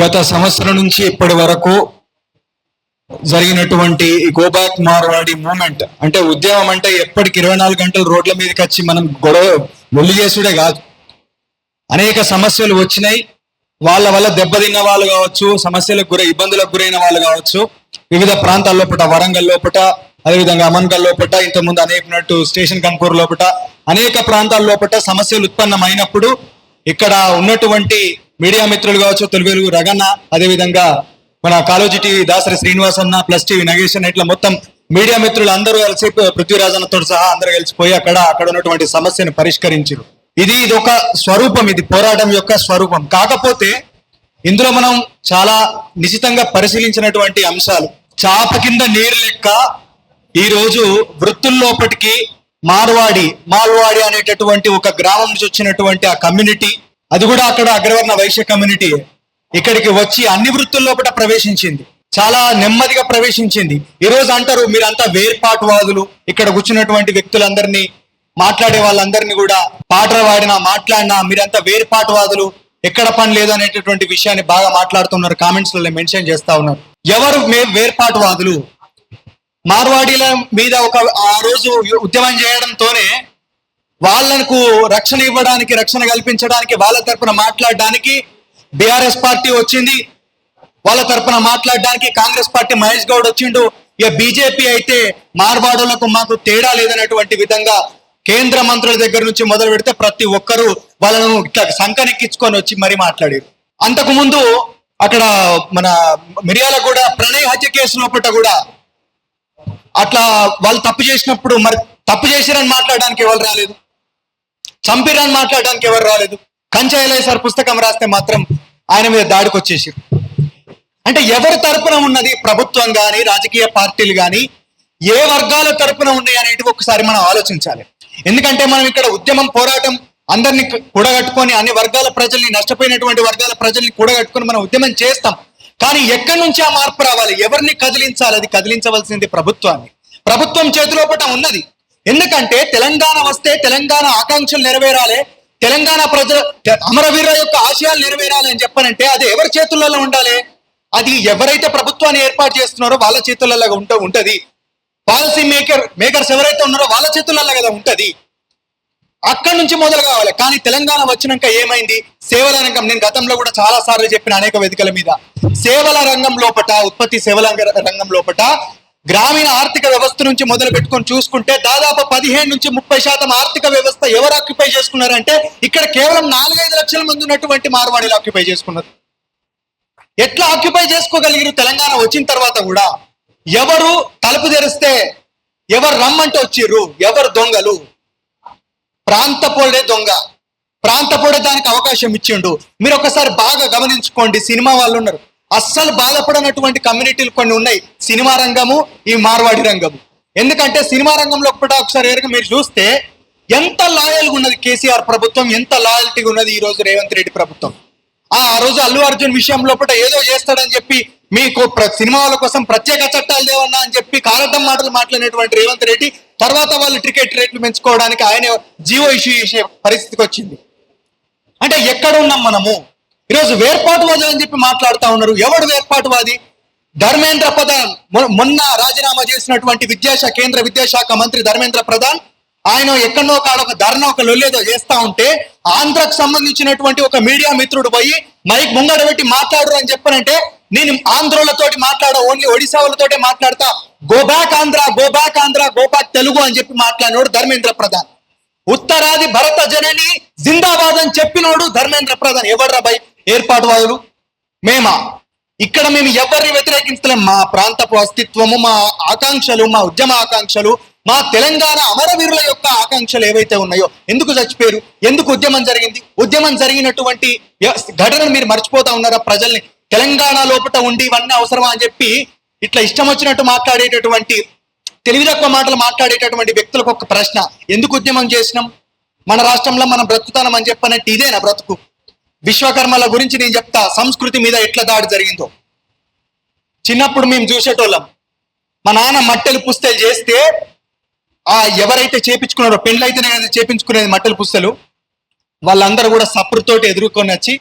గత సంవత్సరం నుంచి ఇప్పటి వరకు జరిగినటువంటి ఈ గోబ్యాక్ మార్వాడి మూమెంట్ అంటే ఉద్యమం అంటే ఎప్పటికి 24 గంటలు రోడ్ల మీదకి వచ్చి మనం గొడవ లొల్లి చేసుడే కాదు. అనేక సమస్యలు వచ్చినాయి. వాళ్ళ వల్ల దెబ్బతిన్న వాళ్ళు కావచ్చు, సమస్యలకు ఇబ్బందులకు గురైన వాళ్ళు కావచ్చు, వివిధ ప్రాంతాల లోపల, వరంగల్ లోపల, అదేవిధంగా అమన్గల్ లోపల, ఇంతకుముందు అనేకనట్టు స్టేషన్ కన్పూర్ లోపల అనేక ప్రాంతాల లోపల సమస్యలు ఉత్పన్నమైనప్పుడు ఇక్కడ ఉన్నటువంటి మీడియా మిత్రులు కావచ్చు, తొలి వెలుగు రగన్న, అదేవిధంగా మన కాలోజీ టీవీ దాసరి శ్రీనివాస్ అన్న, ప్లస్ టీవీ నగేష్ అన్న, ఇట్లా మొత్తం మీడియా మిత్రులు అందరూ కలిసి పృథ్వీరాజ్ అన్నతో సహా అందరూ కలిసిపోయి అక్కడ ఉన్నటువంటి సమస్యను పరిష్కరించారు. ఇది ఒక స్వరూపం, ఇది పోరాటం యొక్క స్వరూపం. కాకపోతే ఇందులో మనం చాలా నిశితంగా పరిశీలించినటువంటి అంశాలు, చాప కింద నీరు లెక్క ఈ రోజు వృత్తుల్లోపటికి మాల్వాడి అనేటటువంటి ఒక గ్రామం నుంచి వచ్చినటువంటి ఆ కమ్యూనిటీ, అది కూడా అక్కడ అగ్రవర్ణ వైశ్య కమ్యూనిటీ ఇక్కడికి వచ్చి అన్ని వృత్తుల్లోపట ప్రవేశించింది, చాలా నెమ్మదిగా ప్రవేశించింది. ఈ రోజు అంటారు మీరంతా వేర్పాటువాదులు, ఇక్కడ కూర్చున్నటువంటి వ్యక్తులందరినీ, మాట్లాడే వాళ్ళందరినీ కూడా పాటలు వాడినా మాట్లాడినా మీరంతా వేర్పాటువాదులు, ఎక్కడ పని లేదు అనేటటువంటి విషయాన్ని బాగా మాట్లాడుతున్నారు, కామెంట్స్ లలో మెన్షన్ చేస్తా ఉన్నారు. ఎవరు వేర్పాటువాదులు? మార్వాడీల మీద ఆ రోజు ఉద్యమం చేయడంతోనే వాళ్ళకు రక్షణ ఇవ్వడానికి, రక్షణ కల్పించడానికి, వాళ్ళ తరపున మాట్లాడడానికి బీఆర్ఎస్ పార్టీ వచ్చింది, వాళ్ళ తరపున మాట్లాడడానికి కాంగ్రెస్ పార్టీ మహేష్ గౌడ్ వచ్చిండు. ఇక బీజేపీ అయితే మార్వాడులకు మాకు తేడా లేదనేటువంటి విధంగా కేంద్ర మంత్రుల దగ్గర నుంచి మొదలు పెడితే ప్రతి ఒక్కరూ వాళ్ళను ఇట్లా సంకనెక్కించుకొని వచ్చి మరీ మాట్లాడారు. అంతకుముందు అక్కడ మన మిర్యాలగూడ ప్రణయ్ హత్య కేసు లోపల కూడా అట్లా వాళ్ళు తప్పు చేసినప్పుడు మరి తప్పు చేసిరని మాట్లాడడానికి ఎవరు రాలేదు, చంపిరని మాట్లాడడానికి ఎవరు రాలేదు. కంచాయలయ్య సార్ పుస్తకం రాస్తే మాత్రం ఆయన మీద దాడికి వచ్చేసారు. అంటే ఎవరి తరపున ఉన్నది ప్రభుత్వం కానీ, రాజకీయ పార్టీలు కానీ, ఏ వర్గాల తరపున ఉన్నాయి అనేటివి ఒకసారి మనం ఆలోచించాలి. ఎందుకంటే మనం ఇక్కడ ఉద్యమం, పోరాటం అందరినీ కూడగట్టుకొని, అన్ని వర్గాల ప్రజల్ని, నష్టపోయినటువంటి వర్గాల ప్రజల్ని కూడగట్టుకొని మనం ఉద్యమం చేస్తాం. కానీ ఎక్కడి నుంచి ఆ మార్పు రావాలి, ఎవరిని కదిలించాలి? అది కదిలించవలసింది ప్రభుత్వాన్ని. ప్రభుత్వం చేతిలోపట ఉన్నది. ఎందుకంటే తెలంగాణ వస్తే తెలంగాణ ఆకాంక్షలు నెరవేరాలి, తెలంగాణ ప్రజల అమరవీరుల యొక్క ఆశయాలు నెరవేరాలి అని చెప్పనంటే అది ఎవరి చేతులలో ఉండాలి? అది ఎవరైతే ప్రభుత్వాన్ని ఏర్పాటు చేస్తున్నారో వాళ్ళ చేతులలో ఉంటది. పాలసీ మేకర్స్ ఎవరైతే ఉన్నారో వాళ్ళ చేతులలో కదా ఉంటది. అక్కడి నుంచి మొదలు కావాలి. కానీ తెలంగాణ వచ్చినాక ఏమైంది? సేవల రంగం, నేను గతంలో కూడా చాలా సార్లు చెప్పిన అనేక వేదికల మీద, సేవల రంగం లోపట, ఉత్పత్తి సేవల రంగం లోపట గ్రామీణ ఆర్థిక వ్యవస్థ నుంచి మొదలు పెట్టుకొని చూసుకుంటే దాదాపు 15 నుంచి 30% ఆర్థిక వ్యవస్థ ఎవరు ఆక్యుపై చేసుకున్నారంటే ఇక్కడ కేవలం 4-5 లక్షల మంది ఉన్నటువంటి మార్వాడీలు ఆక్యుపై చేసుకున్నారు. ఎట్లా ఆక్యుపై చేసుకోగలిగారు? తెలంగాణ వచ్చిన తర్వాత కూడా ఎవరు తలుపు తెరిస్తే ఎవరు రమ్మంటే వచ్చిర్రు, ఎవరు దొంగలు? ప్రాంతపోడే దొంగ, ప్రాంతపోడే దానికి అవకాశం ఇచ్చిండు. మీరు ఒకసారి బాగా గమనించుకోండి, సినిమా వాళ్ళు ఉన్నారు, అస్సలు బాధపడనటువంటి కమ్యూనిటీలు కొన్ని ఉన్నాయి, సినిమా రంగము, ఈ మార్వాడి రంగము. ఎందుకంటే సినిమా రంగంలో ఒకసారి మీరు చూస్తే ఎంత లాయల్గా ఉన్నది కేసీఆర్ ప్రభుత్వం, ఎంత లాయల్టీగా ఉన్నది ఈ రోజు రేవంత్ రెడ్డి ప్రభుత్వం. ఆ రోజు అల్లు అర్జున్ విషయం లోపల ఏదో చేస్తాడని చెప్పి మీకు సినిమా వాళ్ళ కోసం ప్రత్యేక చట్టాలు దేవన్నా అని చెప్పి కారద్దం మాటలు మాట్లాడినటువంటి రేవంత్ రెడ్డి తర్వాత వాళ్ళు టికెట్ రేట్లు పెంచుకోవడానికి ఆయన జీవో ఇష్యూ చేసే పరిస్థితికి వచ్చింది. అంటే ఎక్కడ ఉన్నాం మనము? ఈరోజు వేర్పాటువాది అని చెప్పి మాట్లాడుతూ ఉన్నారు. ఎవడు వేర్పాటువాది? ధర్మేంద్ర ప్రధాన్, మొన్న రాజీనామా చేసినటువంటి కేంద్ర విద్యాశాఖ మంత్రి ధర్మేంద్ర ప్రధాన్, ఆయన ఎక్కడో కాడ ఒక ధర్నా, ఒక లొల్లేదో చేస్తా ఉంటే ఆంధ్రకు సంబంధించినటువంటి ఒక మీడియా మిత్రుడు పోయి మైక్ ముంగడ పెట్టి మాట్లాడరు అని చెప్పనంటే నేను ఆంధ్రులతోటి మాట్లాడా, ఓన్లీ ఒడిశా వాళ్ళతోటే మాట్లాడతా, go back Andhra, go back Andhra, go back Telugu అని చెప్పి మాట్లాడినోడు ధర్మేంద్ర ప్రధాన్. ఉత్తరాది భరత జనని జిందాబాద్ అని చెప్పినోడు ధర్మేంద్ర ప్రధాన్. ఎవడ్రా భయ్ ఏర్పాటువాదులు? మేమా? ఇక్కడ మేము ఎవరిని వ్యతిరేకించలేం. మా ప్రాంతపు అస్తిత్వము, మా ఆకాంక్షలు, మా ఉద్యమ ఆకాంక్షలు, మా తెలంగాణ అమరవీరుల యొక్క ఆకాంక్షలు ఏవైతే ఉన్నాయో, ఎందుకు చచ్చిపోయారు, ఎందుకు ఉద్యమం జరిగింది, ఉద్యమం జరిగినటువంటి ఘటనను మీరు మర్చిపోతా ఉన్నారా? ప్రజల్ని తెలంగాణ లోపల ఉండి ఇవన్నీ అవసరమా అని చెప్పి ఇట్లా ఇష్టం వచ్చినట్టు మాట్లాడేటటువంటి, తెలివి తక్కువ మాటలు మాట్లాడేటటువంటి వ్యక్తులకు ఒక ప్రశ్న, ఎందుకు ఉద్యమం చేసినాం? మన రాష్ట్రంలో మనం బ్రతుకుతానం అని చెప్పనంటే ఇదేనా బ్రతుకు? విశ్వకర్మల గురించి నేను చెప్తా, సంస్కృతి మీద ఎట్లా దాడి జరిగిందో. చిన్నప్పుడు మేము చూసేటోళ్ళం, మా నాన్న మట్టెలు పుస్తలు చేస్తే ఎవరైతే చేపించుకున్నారో, పెళ్ళైతేనే చేపించుకునేది మట్టెలు పుస్తలు, వాళ్ళందరూ కూడా సప్పుడుతోటి ఎదుర్కొని వచ్చి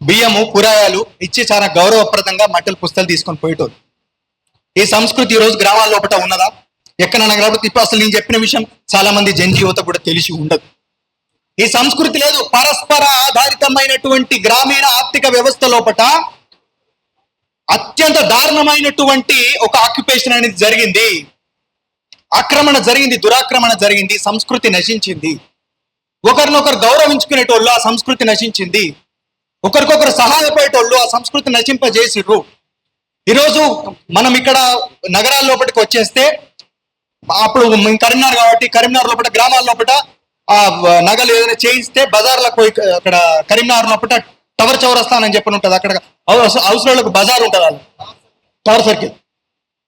బియ్యము కూరగాయలు ఇచ్చి చాలా గౌరవప్రదంగా మట్టెలు పుస్తలు తీసుకొని పోయేటోళ్ళు. ఈ సంస్కృతి ఈ రోజు గ్రామాల లోపల ఉన్నదా? ఎక్కడన్నా కాబట్టి ఇప్పుడు అసలు నేను చెప్పిన విషయం చాలా మంది జన్ యువత కూడా తెలిసి ఉండదు. ఈ సంస్కృతి లేదు. పరస్పర ఆధారితమైనటువంటి గ్రామీణ ఆర్థిక వ్యవస్థ లోపట అత్యంత దారుణమైనటువంటి ఒక ఆక్యుపేషన్ అనేది జరిగింది. ఆక్రమణ జరిగింది, దురాక్రమణ జరిగింది, సంస్కృతి నశించింది. ఒకరినొకరు గౌరవించుకునేటోళ్ళు, ఆ సంస్కృతి నశించింది. ఒకరికొకరు సహాయపడేటోళ్ళు, ఆ సంస్కృతి నశింపజేసిర్రు. ఈరోజు మనం ఇక్కడ నగరాల లోపలికి వచ్చేస్తే, అప్పుడు కరీంనగర్ కాబట్టి కరీంనగర్ లోపల గ్రామాల లోపల ఆ నగలు ఏదైనా చేయిస్తే బజార్లకు పోయి, అక్కడ కరీంనగర్ లోపల టవర్ చౌరస్థాన్ అని చెప్పని ఉంటుంది, అక్కడ హౌస్లకు బజార్ ఉంటుంది, వాళ్ళు టవర్ సర్కిల్.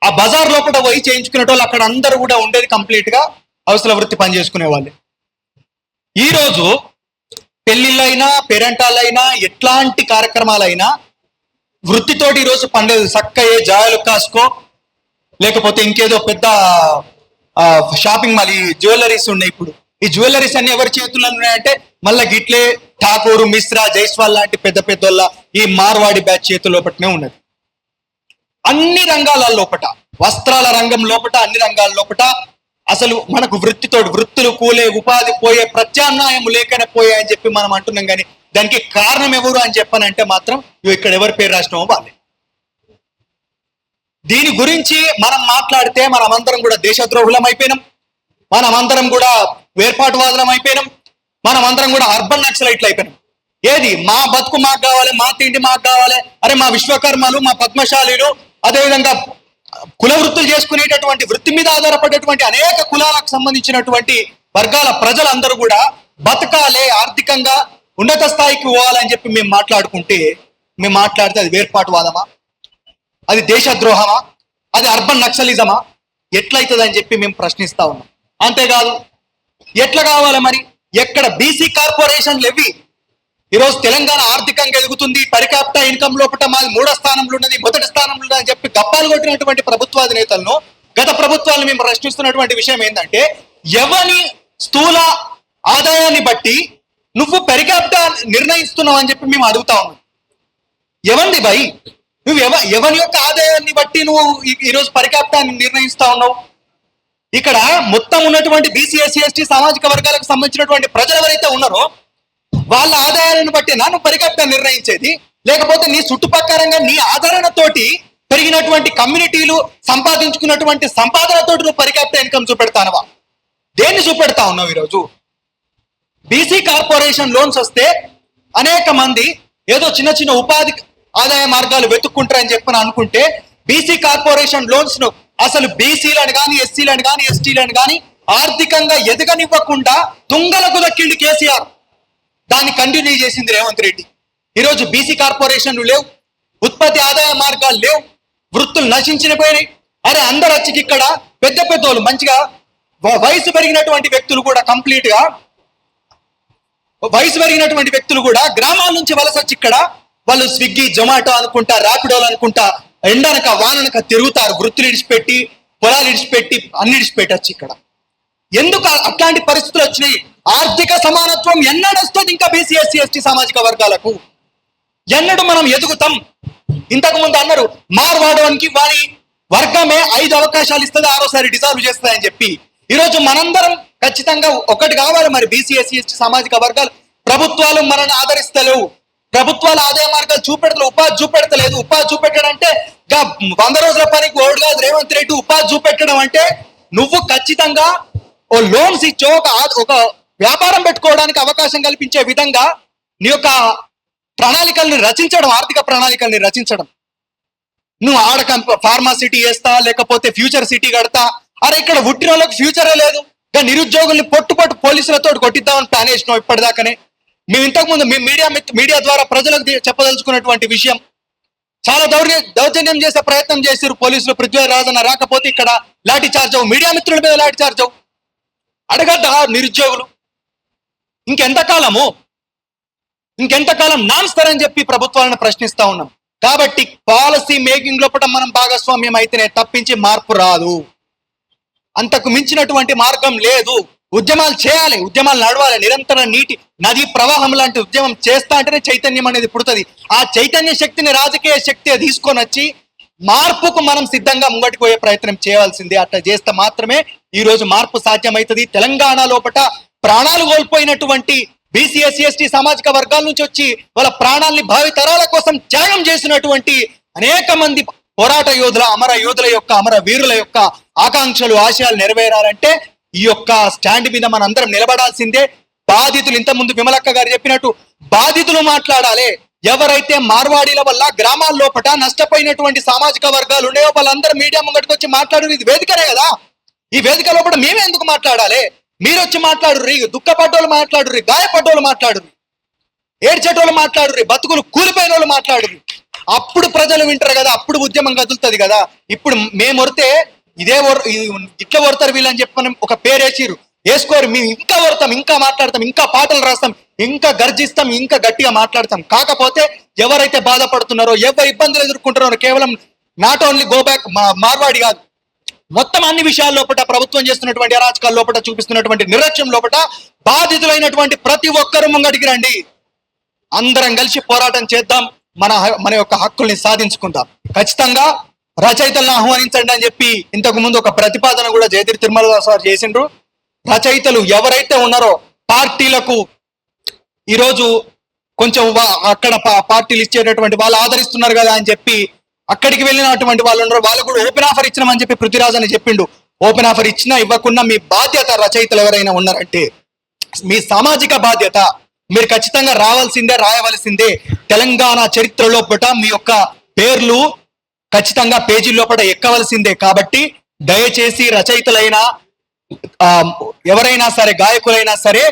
ఆ బజార్ లోపల పోయి చేయించుకునే వాళ్ళు అక్కడ అందరూ కూడా ఉండేది కంప్లీట్ గా హౌస్ల వృత్తి పని చేసుకునే వాళ్ళు. ఈ రోజు పెళ్లిళ్ళైనా పేరెంటాలైనా ఎట్లాంటి కార్యక్రమాలైనా వృత్తితోటి ఈరోజు పనిలేదు. చక్కయే జాయలు కాసుకో, లేకపోతే ఇంకేదో పెద్ద షాపింగ్ మాల్, ఈ జ్యువెలరీస్ ఉన్నాయి. ఇప్పుడు ఈ జ్యువెలరీస్ అన్ని ఎవరి చేతుల్లో ఉన్నాయంటే మళ్ళీ గిట్లే ఠాకూర్, మిశ్రా, జైస్వాల్ లాంటి పెద్ద పెద్దోళ్ళ ఈ మార్వాడి బ్యాచ్ చేతుల లోపటనే ఉన్నది. అన్ని రంగాల లోపట, వస్త్రాల రంగం లోపట, అన్ని రంగాల లోపట అసలు మనకు వృత్తులు కూలే, ఉపాధి పోయే, ప్రత్యామ్నాయం లేకనే పోయాయని చెప్పి మనం అంటున్నాం. కానీ దానికి కారణం ఎవరు అని చెప్పనంటే మాత్రం ఇక్కడ ఎవరి పేరు రాసినామో వాళ్ళే. దీని గురించి మనం మాట్లాడితే మనమందరం కూడా దేశద్రోహులం అయిపోయినాం, మనమందరం కూడా వేర్పాటువాదులం అయిపోయినాం, మనమందరం కూడా అర్బన్ నక్సలైట్లు అయిపోయినాం. ఏది మా బతుకు మాకు కావాలి, మా తిండి మాకు కావాలి, అరే మా విశ్వకర్మలు, మా పద్మశాలీలు, అదేవిధంగా కుల వృత్తులు చేసుకునేటటువంటి వృత్తి మీద ఆధారపడేటువంటి అనేక కులాలకు సంబంధించినటువంటి వర్గాల ప్రజలందరూ కూడా బతకాలే, ఆర్థికంగా ఉన్నత స్థాయికి పోవాలని చెప్పి మేము మాట్లాడితే అది వేర్పాటువాదమా, అది దేశద్రోహమా, అది అర్బన్ నక్సలిజమా, ఎట్లయితుంది అని చెప్పి మేము ప్రశ్నిస్తా ఉన్నాం. అంతేకాదు ఎట్లా కావాలి మరి? ఎక్కడ బీసీ కార్పొరేషన్లు ఎవి? ఈరోజు తెలంగాణ ఆర్థికంగా ఎదుగుతుంది, పరికాప్టా ఇన్కమ్ లోపల మాది 3వ స్థానంలో ఉన్నది, 1వ స్థానంలో ఉన్నది అని చెప్పి గప్పాలు కొట్టినటువంటి ప్రభుత్వాధినేతలను, గత ప్రభుత్వాలను మేము ప్రశ్నిస్తున్నటువంటి విషయం ఏంటంటే, ఎవని స్థూల ఆదాయాన్ని బట్టి నువ్వు పరికాప్టా నిర్ణయిస్తున్నావు అని చెప్పి మేము అడుగుతా ఉన్నాం. ఎవండి భయ్, నువ్వు ఎవని యొక్క ఆదాయాన్ని బట్టి నువ్వు ఈరోజు పరికాప్టాన్ని నిర్ణయిస్తా ఉన్నావు? ఇక్కడ మొత్తం ఉన్నటువంటి బీసీ, ఎస్సీ, ఎస్టీ సామాజిక వర్గాలకు సంబంధించినటువంటి ప్రజలు ఎవరైతే ఉన్నారో వాళ్ళ ఆదాయాలను బట్టి నువ్వు పరికాప్టా నిర్ణయించేది, లేకపోతే నీ చుట్టుపక్కలంగా నీ ఆదరణతోటి పెరిగినటువంటి కమ్యూనిటీలు సంపాదించుకున్నటువంటి సంపాదనతోటి నువ్వు పరికాప్టా ఇన్కమ్ చూపెడతానవా? దేన్ని చూపెడతా ఉన్నావు? ఈరోజు బీసీ కార్పొరేషన్ లోన్స్ వస్తే అనేక మంది ఏదో చిన్న చిన్న ఉపాధి ఆదాయ మార్గాలు వెతుక్కుంటారని చెప్పని అనుకుంటే, బీసీ కార్పొరేషన్ లోన్స్ ను అసలు బీసీలను కానీ, ఎస్సీలను కానీ, ఎస్టీలను కానీ ఆర్థికంగా ఎదగనివ్వకుండా తుంగలకు దక్కింది కేసీఆర్. దాన్ని కంటిన్యూ చేసింది రేవంత్ రెడ్డి. ఈరోజు బీసీ కార్పొరేషన్లు లేవు, ఉత్పత్తి ఆదాయ మార్గాలు లేవు, వృత్తులు నశించిన పోయినాయి. అరే అందరు వచ్చి ఇక్కడ పెద్ద పెద్దోళ్ళు మంచిగా వయసు పెరిగినటువంటి వ్యక్తులు కూడా గ్రామాల నుంచి వలస వచ్చి ఇక్కడ వాళ్ళు స్విగ్గీ, జొమాటో అనుకుంటా, ర్యాపిడోలు అనుకుంటా ఎండనక వాననక తిరుగుతారు. వృత్తులు ఇడిచిపెట్టి, పొలాలు ఇడిచిపెట్టి, అన్ని ఇడిచిపెట్టచ్చు. ఇక్కడ ఎందుకు అట్లాంటి పరిస్థితులు వచ్చినాయి? ఆర్థిక సమానత్వం ఎన్నడు వస్తుంది ఇంకా బీసీ, ఎస్సీ, ఎస్టీ సామాజిక వర్గాలకు? ఎన్నడు మనం ఎదుగుతాం? ఇంతకు ముందు అన్నారు మార్వాడవానికి వారి వర్గమే 5 అవకాశాలు ఇస్తుంది, 6సారి డిజాల్వ్ చేస్తుందని చెప్పి. ఈరోజు మనందరం ఖచ్చితంగా ఒకటి కావాలి మరి, బీసీ, ఎస్సీ, ఎస్టీ సామాజిక వర్గాలు. ప్రభుత్వాలు మనల్ని ఆదరిస్తలేవు, ప్రభుత్వాలు ఆదాయ మార్గాలు చూపెడతలేదు, ఉపాధి చూపెడతలేదు. ఉపాధి చూపెట్టడం అంటే 100 రోజుల పనికి ఓడు కాదు రేవంత్ రెడ్డి. ఉపాధి చూపెట్టడం అంటే నువ్వు ఖచ్చితంగా ఓ లోన్స్ ఇచ్చో, ఒక వ్యాపారం పెట్టుకోవడానికి అవకాశం కల్పించే విధంగా నీ యొక్క ప్రణాళికల్ని రచించడం, ఆర్థిక ప్రణాళికల్ని రచించడం. నువ్వు ఫార్మా సిటీ వేస్తా, లేకపోతే ఫ్యూచర్ సిటీ కడతా. అరే ఇక్కడ పుట్టిన వాళ్ళకి ఫ్యూచరే లేదు, నిరుద్యోగుల్ని పొట్టు పోలీసులతో కొట్టిద్దామని ప్లాన్ వేసినావు ఇప్పటిదాకానే. మేము ఇంతకుముందు మీడియా ద్వారా ప్రజలకు చెప్పదలుచుకున్నటువంటి విషయం, చాలా దౌర్జన్యం చేసే ప్రయత్నం చేశారు పోలీసులు. పృథ్వీరాజన్న రాకపోతే ఇక్కడ లాఠీ చార్జ్ అవ్వు, మీడియా మిత్రుల మీద లాఠీ చార్జ్ అవ్వు. అడగద్దా నిరుద్యోగులు? ఇంకెంతకాలం నాన్స్తారని చెప్పి ప్రభుత్వాలను ప్రశ్నిస్తా ఉన్నాం. కాబట్టి పాలసీ మేకింగ్ లోపల మనం భాగస్వామ్యం అయితేనే తప్పించి మార్పు రాదు. అంతకు మించినటువంటి మార్గం లేదు. ఉద్యమాలు చేయాలి, ఉద్యమాలు నడవాలి, నిరంతర నీటి నదీ ప్రవాహం లాంటి ఉద్యమం చేస్తా అంటేనే చైతన్యం అనేది పుడుతుంది. ఆ చైతన్య శక్తిని రాజకీయ శక్తి తీసుకొని వచ్చి మార్పుకు మనం సిద్ధంగా ముంగటికి పోయే ప్రయత్నం చేయాల్సిందే. అట్లా చేస్తే మాత్రమే ఈ రోజు మార్పు సాధ్యమవుతుంది. తెలంగాణ లోపట ప్రాణాలు కోల్పోయినటువంటి బీసీ ఎస్సీ ఎస్టీ సామాజిక వర్గాల నుంచి వచ్చి వాళ్ళ ప్రాణాలని భావి తరాల కోసం త్యాగం చేసినటువంటి అనేక మంది పోరాట యోధుల అమర యోధుల యొక్క అమర వీరుల యొక్క ఆకాంక్షలు ఆశయాలు నెరవేరాలంటే ఈ యొక్క స్టాండ్ మీద మన అందరం నిలబడాల్సిందే. బాధితులు ఇంతకుముందు విమలక్క గారు చెప్పినట్టు బాధితులు మాట్లాడాలి. ఎవరైతే మార్వాడీల వల్ల గ్రామాల లోపల నష్టపోయినటువంటి సామాజిక వర్గాలు ఉన్నాయో వాళ్ళందరూ మీడియా ముంగటికి వచ్చి మాట్లాడు. ఇది వేదికనే కదా, ఈ వేదిక లోపల మేమే ఎందుకు మాట్లాడాలి? మీరు వచ్చి మాట్లాడుర్రి, దుఃఖపడ్డోళ్ళు మాట్లాడుర్రి, గాయపడ్డోళ్ళు మాట్లాడుర్రి, ఏడ్చేటోళ్ళు మాట్లాడుర్రి, బతుకులు కూలిపోయిన వాళ్ళు మాట్లాడుర్రి. అప్పుడు ప్రజలు వింటారు కదా, అప్పుడు ఉద్యమం కదులుతుంది కదా. ఇప్పుడు మేము వరితే ఇట్లా వరతారు వీళ్ళని చెప్పని ఒక పేరేసిరు, వేసుకోరు. మేము ఇంకా వరతాం, ఇంకా మాట్లాడతాం, ఇంకా పాటలు రాస్తాం, ఇంకా గర్జిస్తాం, ఇంకా గట్టిగా మాట్లాడతాం. కాకపోతే ఎవరైతే బాధపడుతున్నారో, ఎవరు ఇబ్బందులు ఎదుర్కొంటున్నారో, కేవలం not only go back Marwadi కాదు, మొత్తం అన్ని విషయాల లోపల ప్రభుత్వం చేస్తున్నటువంటి అరాచకాల లోపల చూపిస్తున్నటువంటి నిర్లక్ష్యం లోపల బాధితులైనటువంటి ప్రతి ఒక్కరు ముంగడికి రండి. అందరం కలిసి పోరాటం చేద్దాం, మన యొక్క హక్కుల్ని సాధించుకుందాం. ఖచ్చితంగా రచయితలను ఆహ్వానించండి అని చెప్పి ఇంతకు ముందు ఒక ప్రతిపాదన కూడా జయతిరి తిరుమల సార్ చేసిండ్రు. రచయితలు ఎవరైతే ఉన్నారో పార్టీలకు ఈరోజు కొంచెం అక్కడ పార్టీలు ఇచ్చేటటువంటి వాళ్ళు ఆదరిస్తున్నారు కదా అని చెప్పి అక్కడికి వెళ్ళినటువంటి వాళ్ళు ఉన్నారు. వాళ్ళు కూడా ఓపెన్ ఆఫర్ ఇచ్చినామని చెప్పి పృథ్వీరాజ్ అని చెప్పిండు. ఓపెన్ ఆఫర్ ఇచ్చినా ఇవ్వకుండా మీ బాధ్యత, రచయితలు ఎవరైనా ఉన్నారంటే మీ సామాజిక బాధ్యత, మీరు ఖచ్చితంగా రావాల్సిందే, రాయవలసిందే. తెలంగాణ చరిత్ర లోపల మీ యొక్క పేర్లు ఖచ్చితంగా పేజీ లోపల ఎక్కవలసిందే. కాబట్టి దయచేసి రచయితలైనా ఎవరైనా సరే, గాయకులైనా సరే,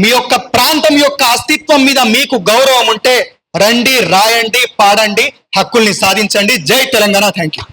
మీ యొక్క ప్రాంతం యొక్క అస్తిత్వం మీద మీకు గౌరవం ఉంటే రండి, రాయండి, పాడండి, హక్కుల్ని సాధించండి. జై తెలంగాణ. Thank you.